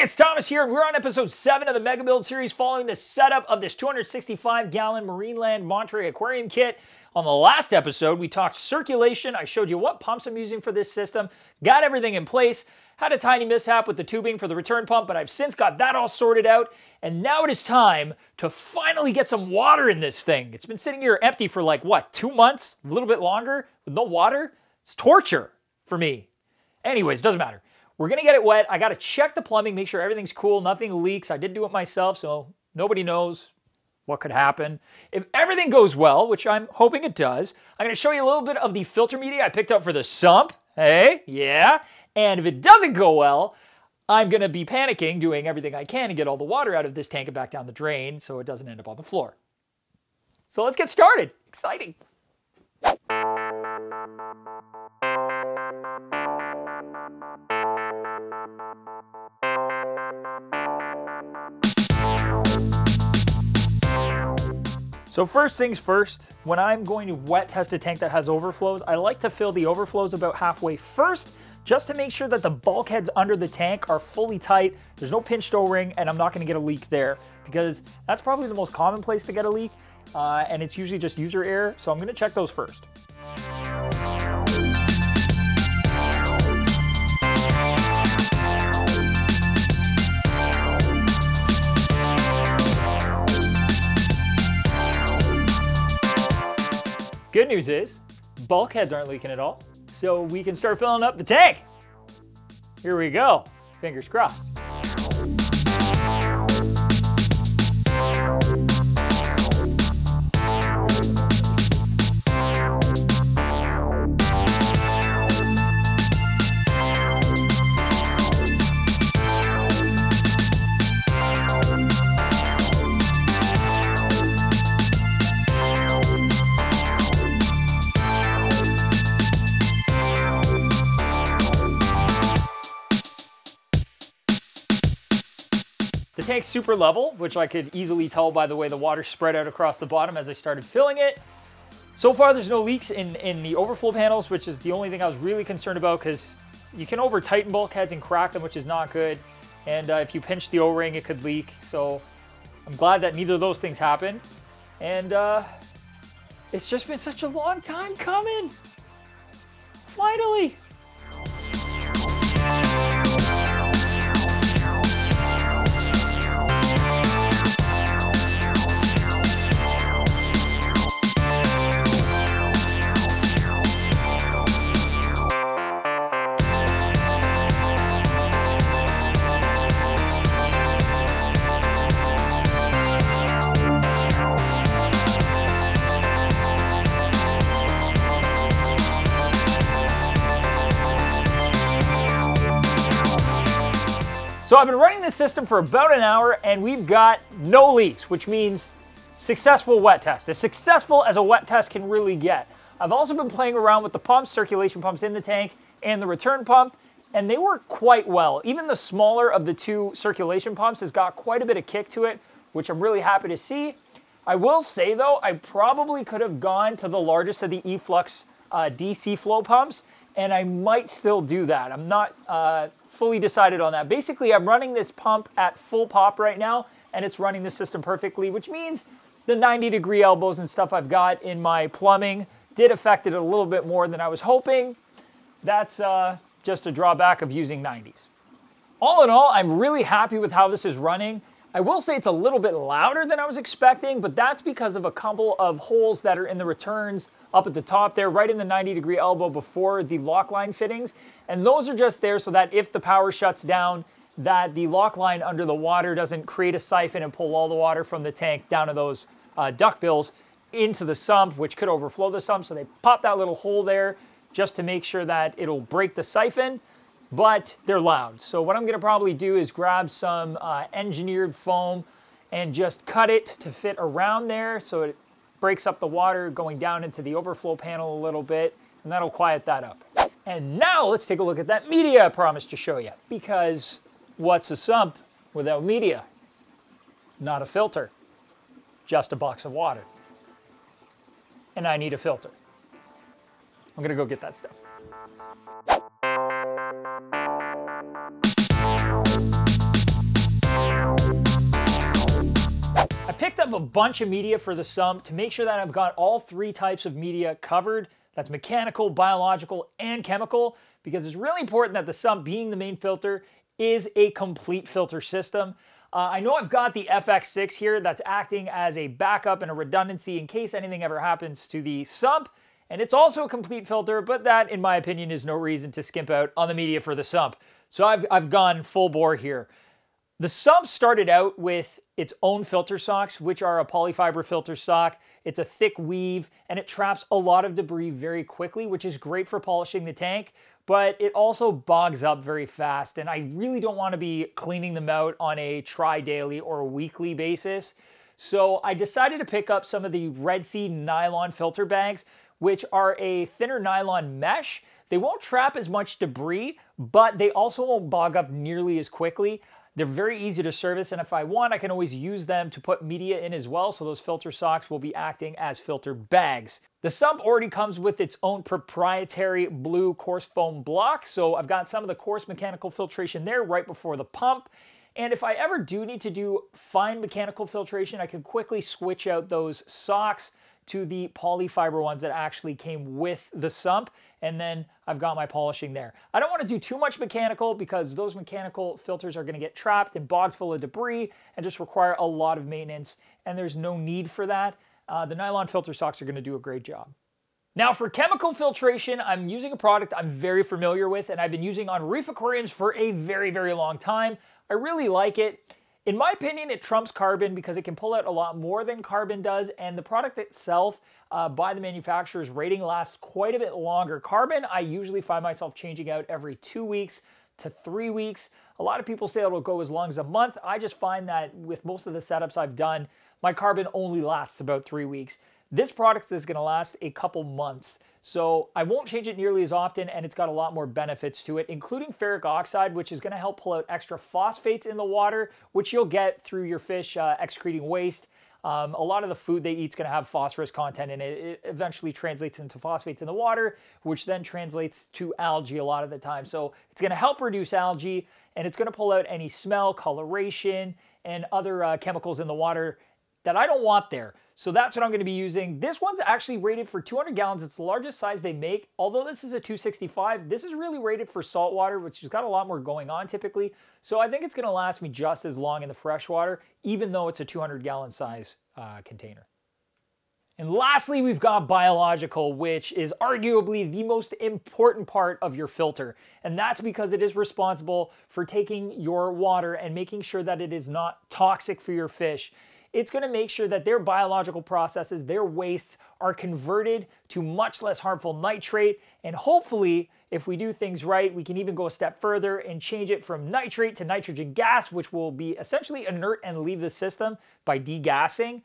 it's Thomas here, and we're on episode 7 of the Mega Build series following the setup of this 265-gallon Marineland Monterey aquarium kit. On the last episode, we talked circulation. I showed you what pumps I'm using for this system, got everything in place, had a tiny mishap with the tubing for the return pump, but I've since got that all sorted out, and now it is time to finally get some water in this thing. It's been sitting here empty for like, what, 2 months? A little bit longer with no water? It's torture for me. Anyways, doesn't matter. We're going to get it wet. I got to check the plumbing, make sure everything's cool, nothing leaks. I did do it myself, so nobody knows what could happen. If everything goes well, which I'm hoping it does, I'm going to show you a little bit of the filter media I picked up for the sump. Hey, yeah. And if it doesn't go well, I'm going to be panicking, doing everything I can to get all the water out of this tank and back down the drain so it doesn't end up on the floor. So let's get started. Exciting. So first things first, when I'm going to wet test a tank that has overflows, I like to fill the overflows about halfway first, just to make sure that the bulkheads under the tank are fully tight, there's no pinched O-ring, and I'm not going to get a leak there, because that's probably the most common place to get a leak, and it's usually just user error, so I'm going to check those first. Good news is, bulkheads aren't leaking at all, so we can start filling up the tank. Here we go, fingers crossed. The tank's super level, which I could easily tell by the way the water spread out across the bottom as I started filling it. So far, there's no leaks in the overflow panels, which is the only thing I was really concerned about, because you can over-tighten bulkheads and crack them, which is not good. And if you pinch the O-ring, it could leak. So I'm glad that neither of those things happened. And it's just been such a long time coming. Finally. So I've been running this system for about an hour and we've got no leaks, which means successful wet test. As successful as a wet test can really get. I've also been playing around with the pumps, circulation pumps in the tank and the return pump, and they work quite well. Even the smaller of the two circulation pumps has got quite a bit of kick to it, which I'm really happy to see. I will say though, I probably could have gone to the largest of the E-Flux DC flow pumps, and I might still do that. I'm not fully decided on that. Basically, I'm running this pump at full pop right now, and it's running the system perfectly, which means the 90-degree elbows and stuff I've got in my plumbing did affect it a little bit more than I was hoping. That's just a drawback of using 90s. All in all, I'm really happy with how this is running. I will say it's a little bit louder than I was expecting, but that's because of a couple of holes that are in the returns up at the top there, right in the 90-degree elbow before the lock line fittings. And those are just there so that if the power shuts down, that the lock line under the water doesn't create a siphon and pull all the water from the tank down to those duct bills into the sump, which could overflow the sump. So they pop that little hole there just to make sure that it'll break the siphon, but they're loud. So what I'm going to probably do is grab some engineered foam and just cut it to fit around there so it breaks up the water going down into the overflow panel a little bit, and that'll quiet that up. And now let's take a look at that media I promised to show you, because what's a sump without media? Not a filter, just a box of water. And I need a filter. I'm gonna go get that stuff. up a bunch of media for the sump to make sure that I've got all 3 types of media covered. That's mechanical, biological, and chemical, because it's really important that the sump, being the main filter, is a complete filter system. I know I've got the FX6 here that's acting as a backup and a redundancy in case anything ever happens to the sump. And it's also a complete filter, but that, in my opinion, is no reason to skimp out on the media for the sump. So I've gone full bore here. The sump started out with its own filter socks, which are a polyfiber filter sock. It's a thick weave, and it traps a lot of debris very quickly, which is great for polishing the tank, but it also bogs up very fast, and I really don't want to be cleaning them out on a tri-daily or weekly basis. So I decided to pick up some of the Red Sea nylon filter bags, which are a thinner nylon mesh. They won't trap as much debris, but they also won't bog up nearly as quickly. They're very easy to service, and if I want, I can always use them to put media in as well, so those filter socks will be acting as filter bags. The sump already comes with its own proprietary blue coarse foam block, so I've got some of the coarse mechanical filtration there right before the pump. And if I ever do need to do fine mechanical filtration, I can quickly switch out those socks to the polyfiber ones that actually came with the sump, and then I've got my polishing there. I don't want to do too much mechanical because those mechanical filters are going to get trapped and bogged full of debris and just require a lot of maintenance, and there's no need for that. The nylon filter socks are going to do a great job. Now for chemical filtration, I'm using a product I'm very familiar with and I've been using on reef aquariums for a very, very long time. I really like it. In my opinion, it trumps carbon because it can pull out a lot more than carbon does, and the product itself, by the manufacturer's rating, lasts quite a bit longer. Carbon, I usually find myself changing out every 2 weeks to 3 weeks. A lot of people say it'll go as long as a month. I just find that with most of the setups I've done, my carbon only lasts about 3 weeks. This product is going to last a couple months. So I won't change it nearly as often, and it's got a lot more benefits to it, including ferric oxide, which is going to help pull out extra phosphates in the water, which you'll get through your fish excreting waste. A lot of the food they eat is going to have phosphorus content in it. It eventually translates into phosphates in the water, which then translates to algae a lot of the time. So it's going to help reduce algae, and it's going to pull out any smell, coloration, and other chemicals in the water that I don't want there. So that's what I'm going to be using. This one's actually rated for 200 gallons. It's the largest size they make. Although this is a 265, this is really rated for saltwater, which has got a lot more going on typically. So I think it's going to last me just as long in the freshwater, even though it's a 200-gallon size container. And lastly, we've got biological, which is arguably the most important part of your filter. And that's because it is responsible for taking your water and making sure that it is not toxic for your fish. It's going to make sure that their biological processes, their wastes, are converted to much less harmful nitrate. And hopefully, if we do things right, we can even go a step further and change it from nitrate to nitrogen gas, which will be essentially inert and leave the system by degassing.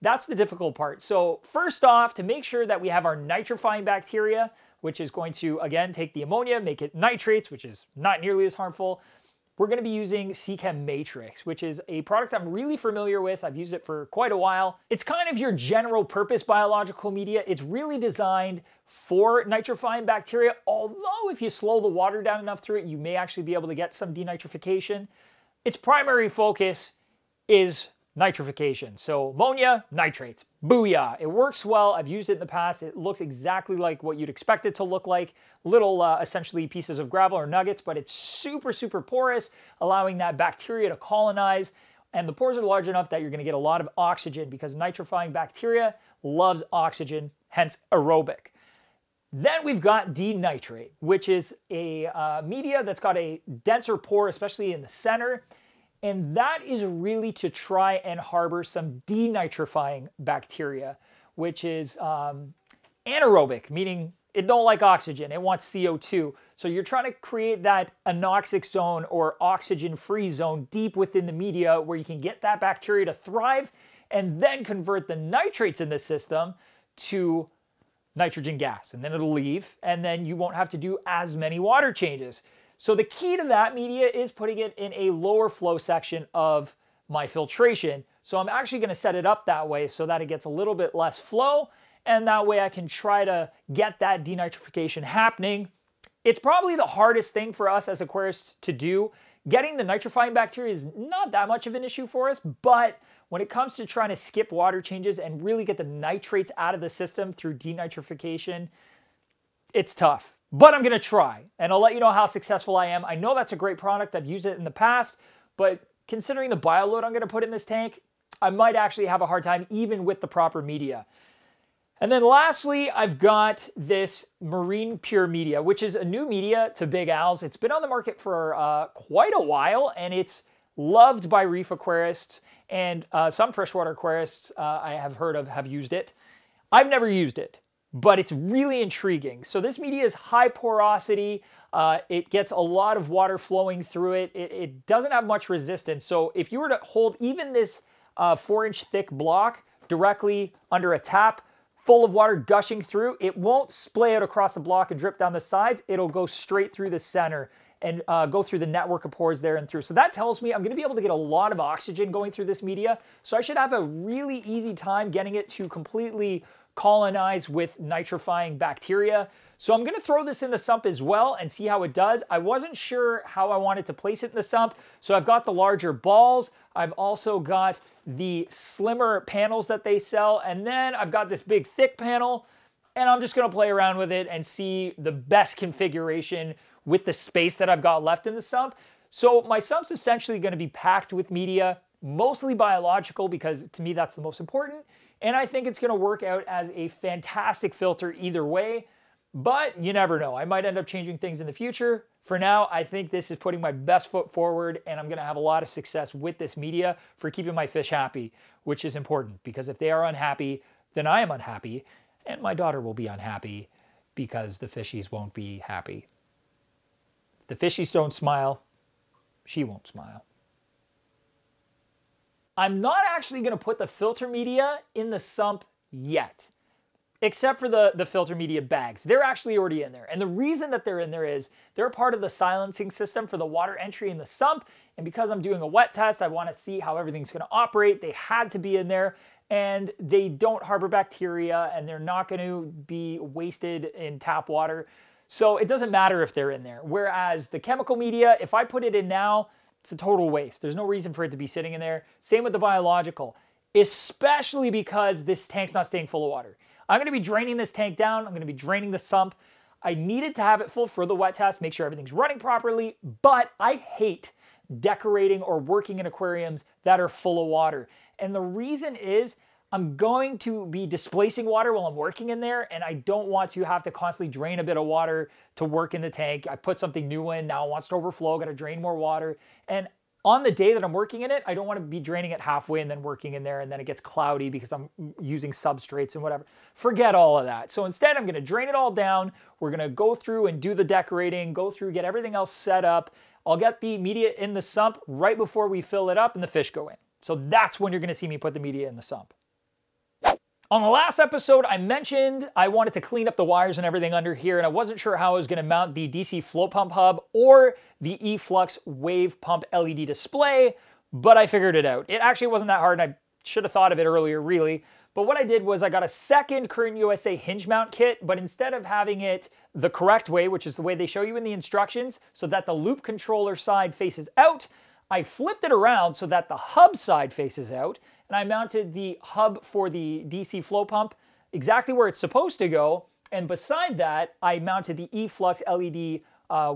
That's the difficult part. So first off, to make sure that we have our nitrifying bacteria, which is going to, again, take the ammonia, make it nitrates, which is not nearly as harmful, we're going to be using Seachem Matrix, which is a product I'm really familiar with. I've used it for quite a while. It's kind of your general purpose biological media. It's really designed for nitrifying bacteria, although if you slow the water down enough through it, you may actually be able to get some denitrification. Its primary focus is nitrification. So ammonia, nitrates, booyah. It works well. I've used it in the past. It looks exactly like what you'd expect it to look like. Little, essentially pieces of gravel or nuggets, but it's super, super porous, allowing that bacteria to colonize. And the pores are large enough that you're going to get a lot of oxygen because nitrifying bacteria loves oxygen, hence aerobic. Then we've got denitrate, which is a media that's got a denser pore, especially in the center. And that is really to try and harbor some denitrifying bacteria, which is anaerobic, meaning it don't like oxygen. It wants CO2. So you're trying to create that anoxic zone or oxygen-free zone deep within the media where you can get that bacteria to thrive and then convert the nitrates in the system to nitrogen gas. And then it'll leave, and then you won't have to do as many water changes. So the key to that media is putting it in a lower flow section of my filtration. So I'm actually going to set it up that way so that it gets a little bit less flow, and that way I can try to get that denitrification happening. It's probably the hardest thing for us as aquarists to do. Getting the nitrifying bacteria is not that much of an issue for us, but when it comes to trying to skip water changes and really get the nitrates out of the system through denitrification, it's tough. But I'm going to try, and I'll let you know how successful I am. I know that's a great product. I've used it in the past, but considering the bioload I'm going to put in this tank, I might actually have a hard time even with the proper media. And then lastly, I've got this Marine Pure media, which is a new media to Big Al's. It's been on the market for quite a while, and it's loved by reef aquarists, and some freshwater aquarists I have heard of have used it. I've never used it, but it's really intriguing. So this media is high porosity. It gets a lot of water flowing through it. It doesn't have much resistance. So if you were to hold even this 4-inch thick block directly under a tap, full of water gushing through, it won't splay out across the block and drip down the sides. It'll go straight through the center and go through the network of pores there and through. So that tells me I'm going to be able to get a lot of oxygen going through this media. So I should have a really easy time getting it to completely colonize with nitrifying bacteria. So I'm going to throw this in the sump as well and see how it does. I wasn't sure how I wanted to place it in the sump. So I've got the larger balls. I've also got the slimmer panels that they sell. And then I've got this big thick panel, and I'm just going to play around with it and see the best configuration with the space that I've got left in the sump. So my sump's essentially going to be packed with media, mostly biological, because to me that's the most important. And I think it's going to work out as a fantastic filter either way. But you never know. I might end up changing things in the future. For now, I think this is putting my best foot forward, and I'm going to have a lot of success with this media for keeping my fish happy, which is important, because if they are unhappy, then I am unhappy, and my daughter will be unhappy because the fishies won't be happy. If the fishies don't smile, she won't smile. I'm not actually going to put the filter media in the sump yet, except for the filter media bags. They're actually already in there. And the reason that they're in there is they're part of the silencing system for the water entry in the sump. And because I'm doing a wet test, I want to see how everything's going to operate. They had to be in there, and they don't harbor bacteria, and they're not going to be wasted in tap water. So it doesn't matter if they're in there. Whereas the chemical media, if I put it in now, it's a total waste. There's no reason for it to be sitting in there. Same with the biological, especially because this tank's not staying full of water. I'm going to be draining this tank down. I'm going to be draining the sump. I needed to have it full for the wet test, make sure everything's running properly, but I hate decorating or working in aquariums that are full of water. And the reason is I'm going to be displacing water while I'm working in there, and I don't want to have to constantly drain a bit of water to work in the tank. I put something new in, now it wants to overflow, got to drain more water. And on the day that I'm working in it, I don't want to be draining it halfway and then working in there, and then it gets cloudy because I'm using substrates and whatever. Forget all of that. So instead, I'm going to drain it all down. We're going to go through and do the decorating, go through, get everything else set up. I'll get the media in the sump right before we fill it up and the fish go in. So that's when you're going to see me put the media in the sump. On the last episode, I mentioned I wanted to clean up the wires and everything under here, and I wasn't sure how I was going to mount the DC flow pump hub or the eFlux wave pump LED display, but I figured it out. It actually wasn't that hard, and I should have thought of it earlier, really. But what I did was I got a second Current USA hinge mount kit, but instead of having it the correct way, which is the way they show you in the instructions, so that the loop controller side faces out, I flipped it around so that the hub side faces out, and I mounted the hub for the DC flow pump exactly where it's supposed to go. And beside that, I mounted the eFlux LED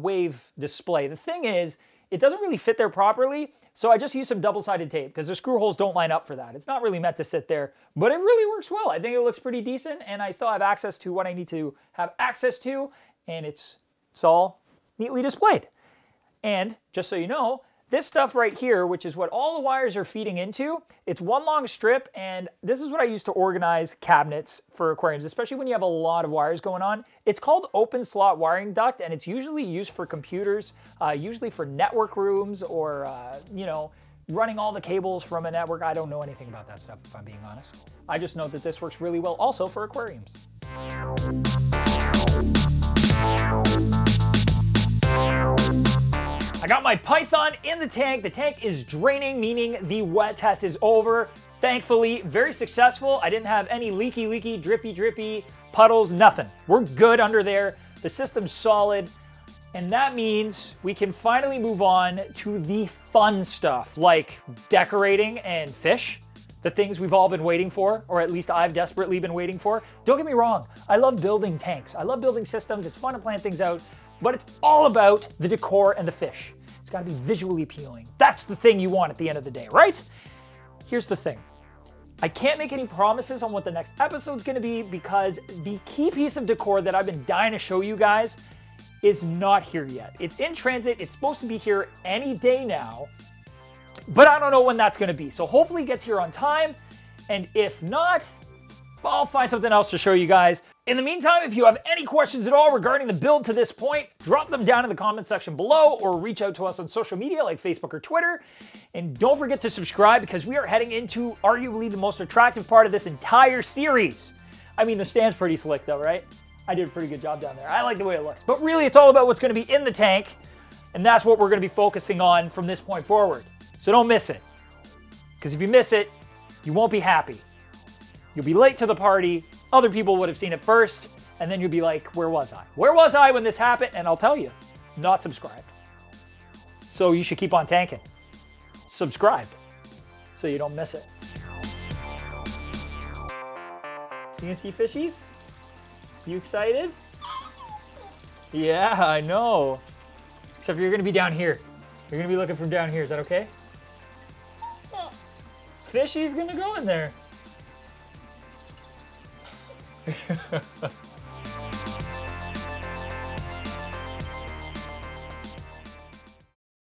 wave display. The thing is, it doesn't really fit there properly, so I just used some double-sided tape because the screw holes don't line up for that. It's not really meant to sit there, but it really works well. I think it looks pretty decent, and I still have access to what I need to have access to, and it's all neatly displayed. And just so you know, this stuff right here, which is what all the wires are feeding into, it's one long strip, and this is what I use to organize cabinets for aquariums, especially when you have a lot of wires going on. It's called open slot wiring duct, and it's usually used for computers, usually for network rooms or, you know, running all the cables from a network. I don't know anything about that stuff, if I'm being honest. I just know that this works really well also for aquariums. I got my Python in the tank. The tank is draining, meaning the wet test is over. Thankfully, very successful. I didn't have any leaky, drippy puddles, nothing. We're good under there. The system's solid. And that means we can finally move on to the fun stuff, like decorating and fish. the things we've all been waiting for, or at least I've desperately been waiting for. Don't get me wrong, I love building tanks. I love building systems. It's fun to plan things out, but it's all about the decor and the fish. It's got to be visually appealing. That's the thing you want at the end of the day, right? Here's the thing. I can't make any promises on what the next episode's going to be because the key piece of decor that I've been dying to show you guys is not here yet. It's in transit. It's supposed to be here any day now, but I don't know when that's going to be. So hopefully it gets here on time, and if not, I'll find something else to show you guys. In the meantime, if you have any questions at all regarding the build to this point, drop them down in the comment section below or reach out to us on social media like Facebook or Twitter. And don't forget to subscribe because we are heading into arguably the most attractive part of this entire series. I mean, the stand's pretty slick though, right? I did a pretty good job down there. I like the way it looks. But really, it's all about what's going to be in the tank, and that's what we're going to be focusing on from this point forward. So don't miss it. Because if you miss it, you won't be happy. You'll be late to the party. Other people would have seen it first, and then you'll be like, where was I? Where was I when this happened? And I'll tell you, not subscribed. So you should keep on tanking. Subscribe so you don't miss it. You can see fishies? You excited? Yeah, I know. Except you're going to be down here. You're going to be looking from down here. Is that okay? Fishy's going to go in there.